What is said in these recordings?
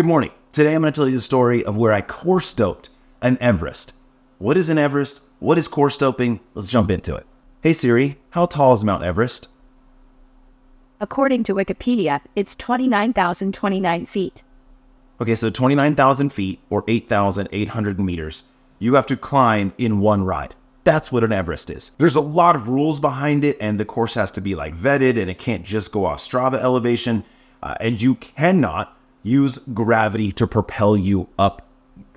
Good morning. Today I'm going to tell you the story of where I course doped an Everest. What is an Everest? What is course doping? Let's jump into it. Hey Siri, how tall is Mount Everest? According to Wikipedia, it's 29,029 feet. Okay, so 29,000 feet or 8,800 meters. You have to climb in one ride. That's what an Everest is. There's a lot of rules behind it, and the course has to be vetted, and it can't just go off Strava elevation, and you cannot use gravity to propel you up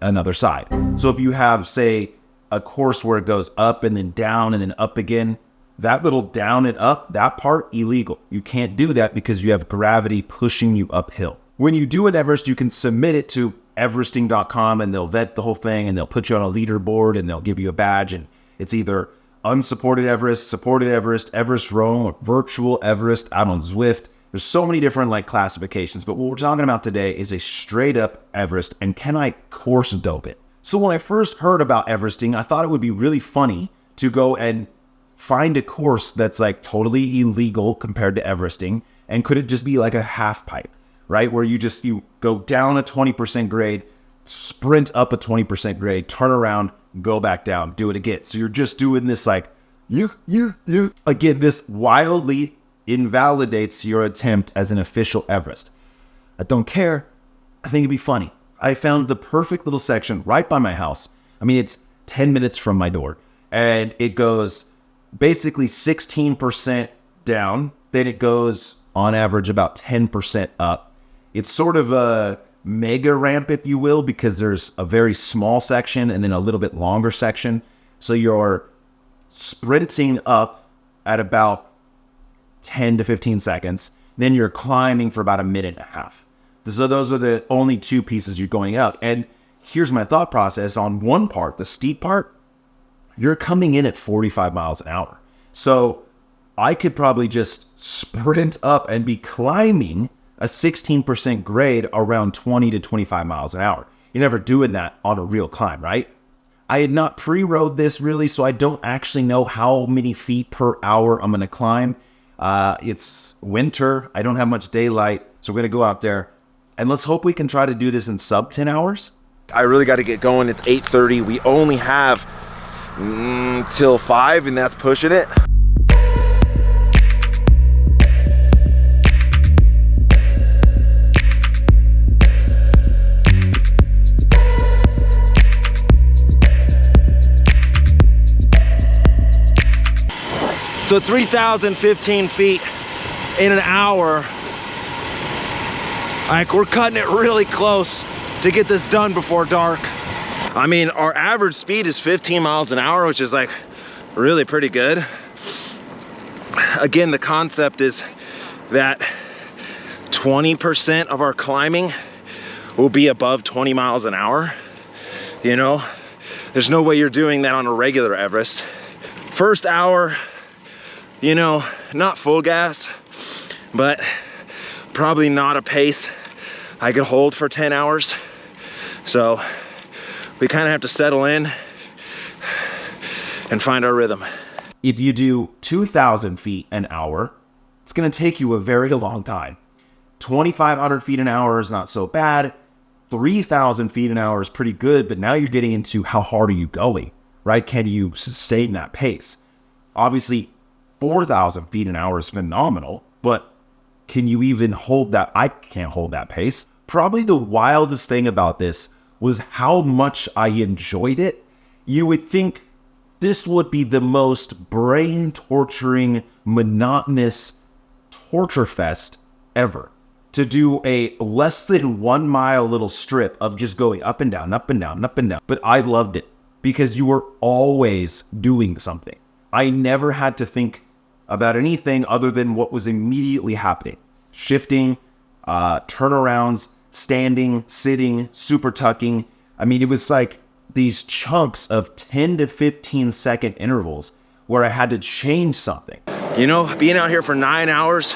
another side. So if you have, say, a course where it goes up and then down and then up again, that little down and up, that part, illegal. You can't do that because you have gravity pushing you uphill. When you do an Everest, you can submit it to everesting.com and they'll vet the whole thing and they'll put you on a leaderboard and they'll give you a badge, and it's either unsupported Everest, supported Everest, Everest Roam, or virtual Everest out on Zwift. There's so many different classifications, but what we're talking about today is a straight up Everest, and can I course dope it? So when I first heard about Everesting, I thought it would be really funny to go and find a course that's totally illegal compared to Everesting, and could it just be a half pipe, right? Where you go down a 20% grade, sprint up a 20% grade, turn around, go back down, do it again. So you're just doing this again, this wildly invalidates your attempt as an official Everest. I don't care. I think it'd be funny. I found the perfect little section right by my house. I mean, it's 10 minutes from my door, and it goes basically 16% down. Then it goes on average about 10% up. It's sort of a mega ramp, if you will, because there's a very small section and then a little bit longer section. So you're sprinting up at about 10 to 15 seconds. Then you're climbing for about a minute and a half. So those are the only two pieces you're going up. And here's my thought process on one part, the steep part, you're coming in at 45 miles an hour. So I could probably just sprint up and be climbing a 16% grade around 20 to 25 miles an hour. You're never doing that on a real climb, right? I had not pre-rode this really, so I don't actually know how many feet per hour I'm going to climb. It's winter. I don't have much daylight, so we're going to go out there and let's hope we can try to do this in sub 10 hours. I really got to get going. It's 8:30. We only have till 5, and that's pushing it. So 3,015 feet in an hour. We're cutting it really close to get this done before dark. I mean, our average speed is 15 miles an hour, which is really pretty good. Again, the concept is that 20% of our climbing will be above 20 miles an hour. You know, there's no way you're doing that on a regular Everest. First hour, not full gas, but probably not a pace I could hold for 10 hours. So we kind of have to settle in and find our rhythm. If you do 2,000 feet an hour, it's going to take you a very long time. 2,500 feet an hour is not so bad. 3,000 feet an hour is pretty good, but now you're getting into how hard are you going, right? Can you sustain that pace? Obviously, 4,000 feet an hour is phenomenal, but can you even hold that? I can't hold that pace. Probably the wildest thing about this was how much I enjoyed it. You would think this would be the most brain-torturing, monotonous torture fest ever. To do a less than 1 mile little strip of just going up and down, up and down, up and down. But I loved it because you were always doing something. I never had to think about anything other than what was immediately happening. Shifting, turnarounds, standing, sitting, super tucking. I mean, it was these chunks of 10 to 15 second intervals where I had to change something. Being out here for 9 hours,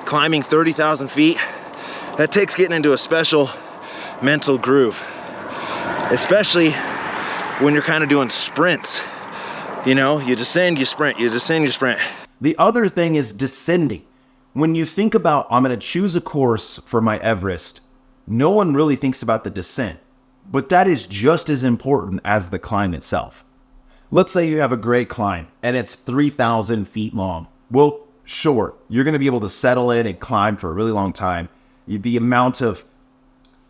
climbing 30,000 feet, that takes getting into a special mental groove, especially when you're kind of doing sprints. You descend, you sprint, you descend, you sprint. The other thing is descending. When you think about, I'm going to choose a course for my Everest, no one really thinks about the descent, but that is just as important as the climb itself. Let's say you have a great climb and it's 3,000 feet long. Well, sure, you're going to be able to settle in and climb for a really long time. The amount of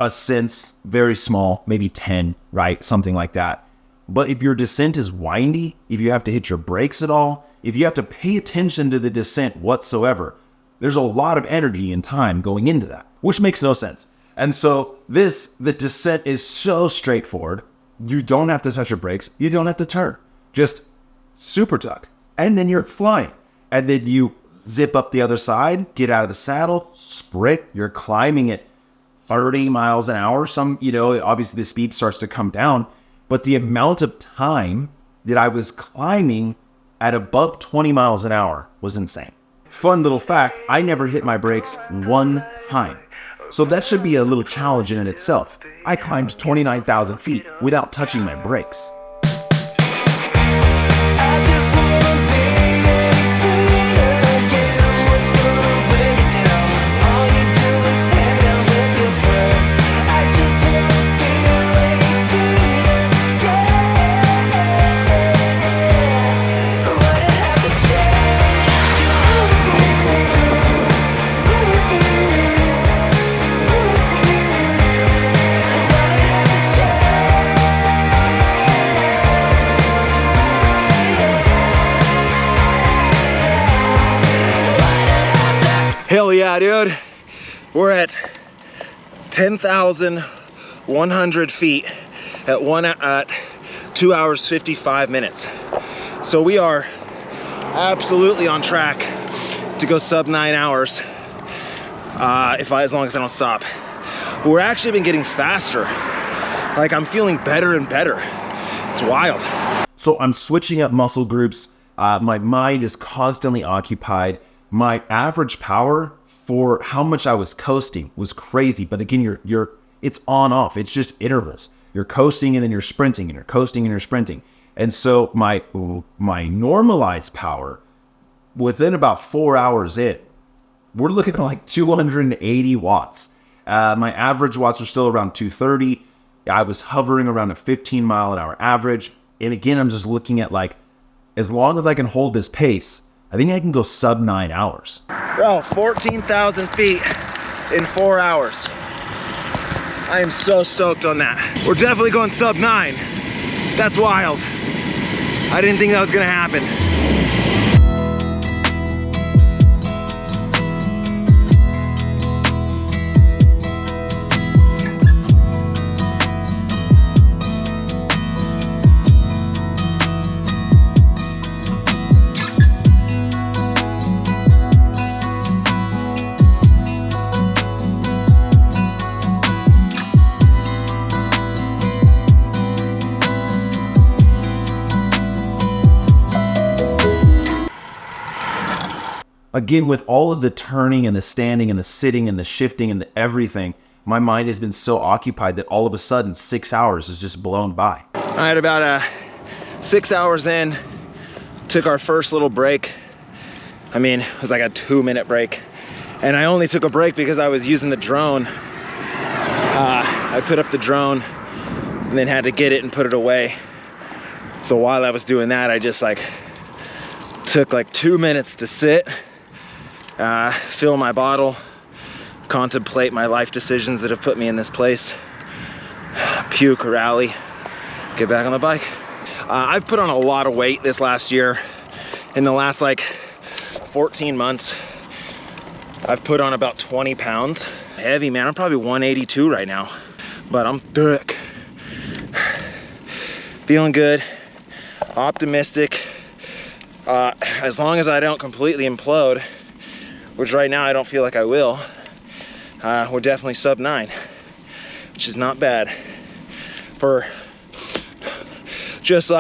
ascents, very small, maybe 10, right? Something like that. But if your descent is windy, if you have to hit your brakes at all, if you have to pay attention to the descent whatsoever, there's a lot of energy and time going into that, which makes no sense. And so the descent is so straightforward. You don't have to touch your brakes. You don't have to turn. Just super tuck. And then you're flying. And then you zip up the other side, get out of the saddle, sprint. You're climbing at 30 miles an hour. Obviously the speed starts to come down. But the amount of time that I was climbing at above 20 miles an hour was insane. Fun little fact, I never hit my brakes one time. So that should be a little challenge in itself. I climbed 29,000 feet without touching my brakes. Hell yeah, dude. We're at 10,100 feet at 2 hours, 55 minutes. So we are absolutely on track to go sub 9 hours as long as I don't stop. We're actually been getting faster. Like, I'm feeling better and better. It's wild. So I'm switching up muscle groups. My mind is constantly occupied. My average power for how much I was coasting was crazy. But again, it's on off. It's just intervals. You're coasting and then you're sprinting and you're coasting and you're sprinting. And so my normalized power within about 4 hours in, we're looking at like 280 watts. My average watts are still around 230. I was hovering around a 15 mile an hour average. And again, I'm just looking at like, as long as I can hold this pace, I think I can go sub 9 hours. Bro, 14,000 feet in 4 hours. I am so stoked on that. We're definitely going sub 9. That's wild. I didn't think that was gonna happen. Again, with all of the turning and the standing and the sitting and the shifting and the everything, my mind has been so occupied that all of a sudden 6 hours is just blown by. All right, about 6 hours in, took our first little break. I mean, it was like a 2-minute break. And I only took a break because I was using the drone. I put up the drone and then had to get it and put it away. So while I was doing that, I just took like 2 minutes to sit, fill my bottle, contemplate my life decisions that have put me in this place, puke, rally, get back on the bike. I've put on a lot of weight this last year. In the last 14 months, I've put on about 20 pounds. Heavy, man. I'm probably 182 right now, but I'm thick. Feeling good, optimistic. As long as I don't completely implode, which right now I don't feel like I will, we're definitely sub 9, which is not bad for just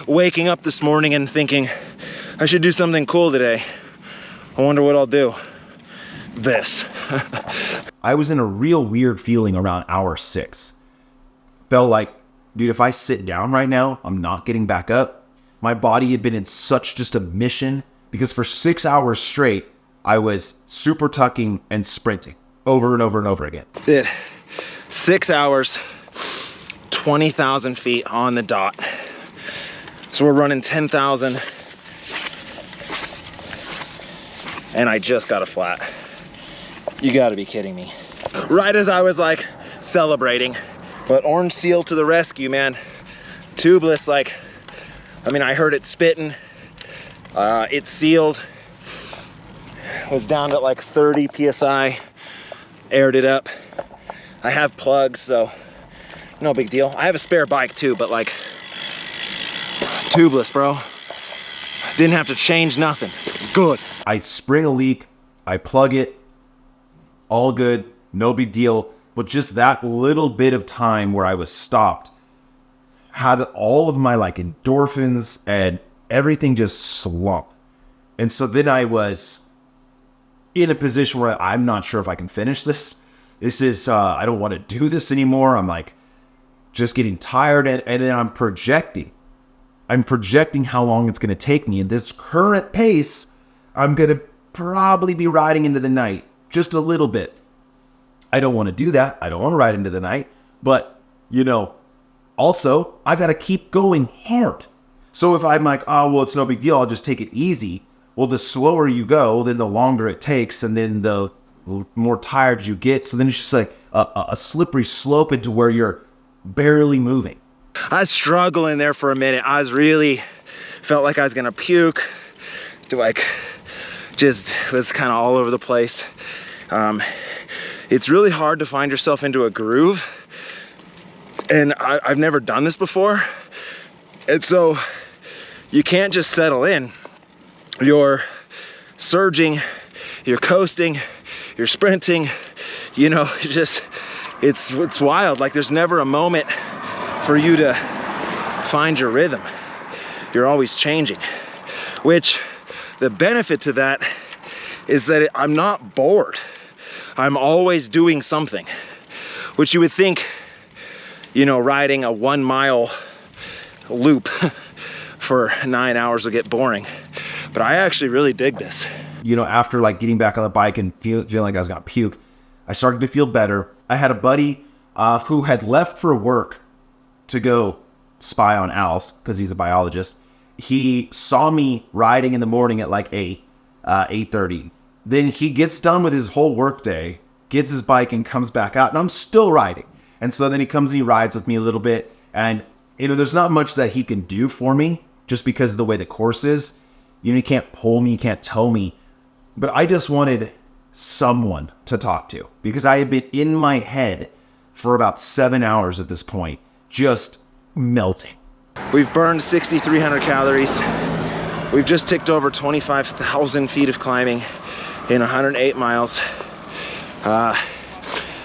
waking up this morning and thinking I should do something cool today. I wonder what I'll do. This. I was in a real weird feeling around hour 6. Felt like, dude, if I sit down right now, I'm not getting back up. My body had been in such just a mission because for 6 hours straight, I was super tucking and sprinting over and over and over again. Dude, 6 hours, 20,000 feet on the dot. So we're running 10,000 and I just got a flat. You gotta be kidding me. Right as I was like celebrating, but Orange Seal to the rescue, man. Tubeless, like, I mean, I heard it spitting. It sealed. Was down to like 30 PSI. Aired it up. I have plugs, so no big deal. I have a spare bike too, but like, tubeless, bro. Didn't have to change nothing. Good. I spring a leak, I plug it, all good, no big deal. But just that little bit of time where I was stopped had all of my like endorphins and everything just slump. And so then I was in a position where I'm not sure if I can finish this. This is, I don't want to do this anymore. I'm like just getting tired, and then I'm projecting how long it's going to take me. And this current pace, I'm going to probably be riding into the night just a little bit. I don't want to do that. I don't want to ride into the night. But, you know, also, I got to keep going hard. So if I'm like, oh, well, it's no big deal, I'll just take it easy. Well, the slower you go, then the longer it takes, and then the more tired you get. So then it's just like a slippery slope into where you're barely moving. I was struggling there for a minute. I was really, felt like I was gonna puke. Like, just was kind of all over the place. It's really hard to find yourself into a groove. And I've never done this before. And so you can't just settle in. You're surging, you're coasting, you're sprinting, you know, it's wild. Like, there's never a moment for you to find your rhythm. You're always changing, which the benefit to that is that I'm not bored. I'm always doing something, which you would think, you know, riding a 1 mile loop for 9 hours will get boring. But I actually really dig this. You know, after like getting back on the bike and feeling like I was gonna puke, I started to feel better. I had a buddy who had left for work to go spy on owls because he's a biologist. He saw me riding in the morning at like 8:30. Then he gets done with his whole work day, gets his bike and comes back out, and I'm still riding. And so then he comes and he rides with me a little bit. And, you know, there's not much that he can do for me just because of the way the course is. You know, he can't pull me, he can't tow me. But I just wanted someone to talk to because I had been in my head for about 7 hours at this point, just melting. We've burned 6,300 calories. We've just ticked over 25,000 feet of climbing in 108 miles.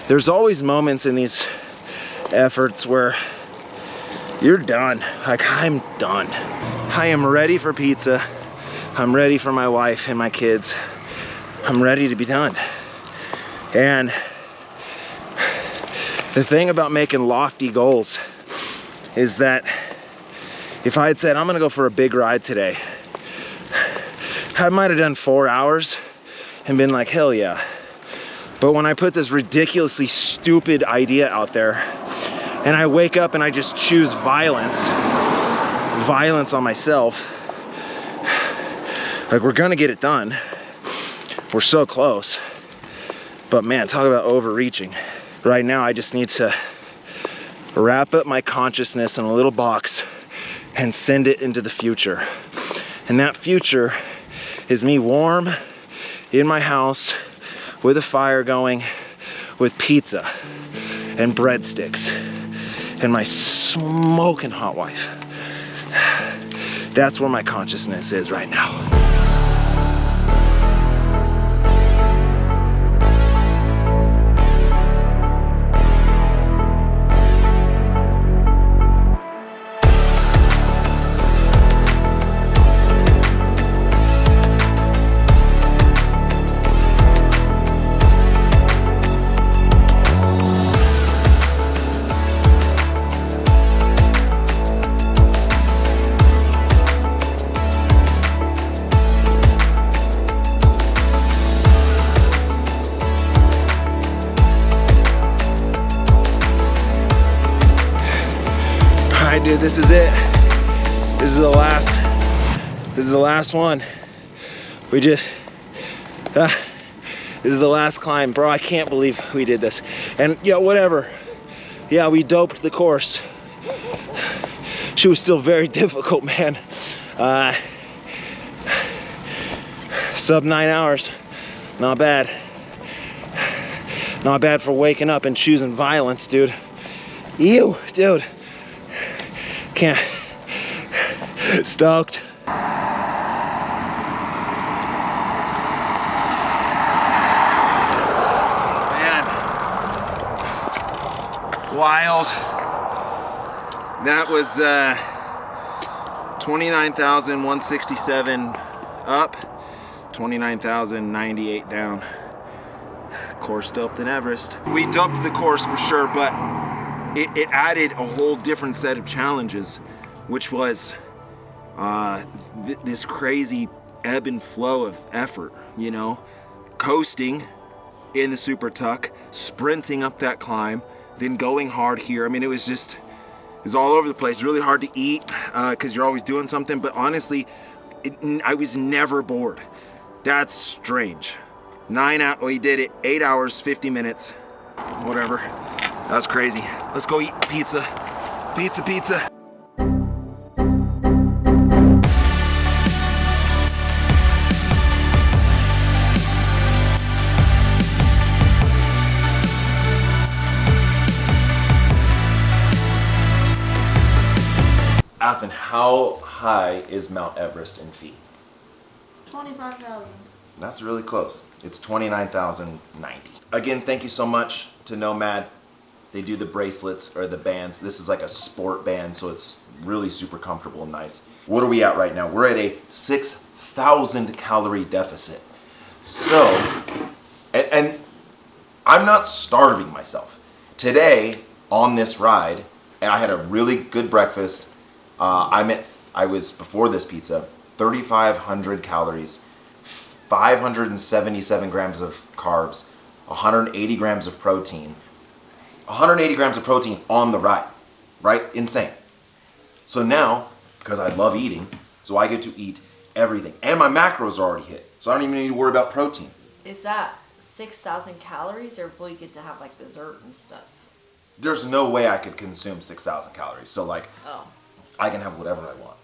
There's always moments in these efforts where you're done. Like, I'm done. I am ready for pizza. I'm ready for my wife and my kids. I'm ready to be done. And the thing about making lofty goals is that if I had said, I'm gonna go for a big ride today, I might have done 4 hours and been like, hell yeah. But when I put this ridiculously stupid idea out there and I wake up and I just choose violence on myself, like, we're gonna get it done. We're so close. But man, talk about overreaching. Right now, I just need to wrap up my consciousness in a little box and send it into the future. And that future is me warm in my house with a fire going, with pizza and breadsticks and my smoking hot wife. That's where my consciousness is right now. right, dude, this is it. This is the last one. We just, this is the last climb. Bro, I can't believe we did this. And yeah, whatever. Yeah, we doped the course. She was still very difficult, man. Sub 9 hours, not bad. Not bad for waking up and choosing violence, dude. Ew, dude. Can't. Stoked. Man. Wild. That was 29,167 up, 29,098 down. Course doped in Everest. We doped the course for sure, but it added a whole different set of challenges, which was this crazy ebb and flow of effort, you know, coasting in the super tuck, sprinting up that climb, then going hard here. I mean, it was all over the place. Really hard to eat because you're always doing something, but honestly, I was never bored. That's strange. We did it 8 hours, 50 minutes, whatever. That's crazy. Let's go eat pizza. Pizza. Athen, how high is Mount Everest in feet? 25,000. That's really close. It's 29,090. Again, thank you so much to Nomad. They do the bracelets or the bands. This is like a sport band, so it's really super comfortable and nice. What are we at right now? We're at a 6,000 calorie deficit. So, and I'm not starving myself. Today, on this ride, and I had a really good breakfast. I was, before this pizza, 3,500 calories, 577 grams of carbs, 180 grams of protein. 180 grams of protein on the ride, right? Insane. So now, because I love eating, so I get to eat everything. And my macros are already hit, so I don't even need to worry about protein. Is that 6,000 calories, or will you get to have like dessert and stuff? There's no way I could consume 6,000 calories, so like, I can have whatever I want.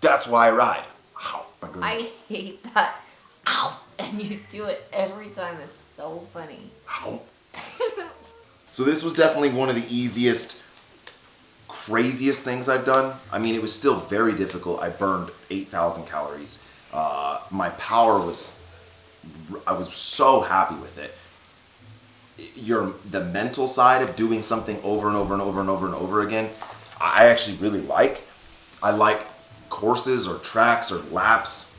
That's why I ride. Ow, I hate that. Ow! And you do it every time. It's so funny. Ow. So this was definitely one of the easiest, craziest things I've done. I mean, it was still very difficult. I burned 8,000 calories. My power I was so happy with it. The mental side of doing something over and over and over and over and over again, I actually really like. I like courses or tracks or laps,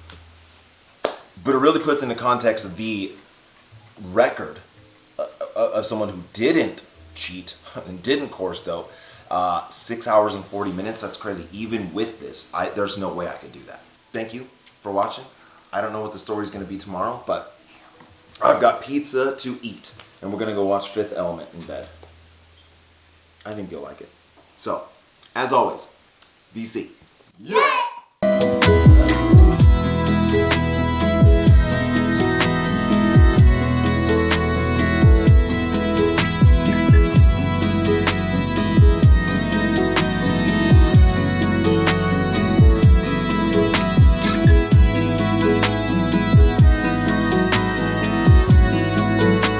but it really puts into context the record of someone who didn't cheat and didn't course dope. 6 hours and 40 minutes, that's crazy. Even with this, there's no way I could do that. Thank you for watching. I don't know what the story's gonna be tomorrow, but I've got pizza to eat, and we're gonna go watch Fifth Element in bed. I think you'll like it. So, as always, VC. Yeah!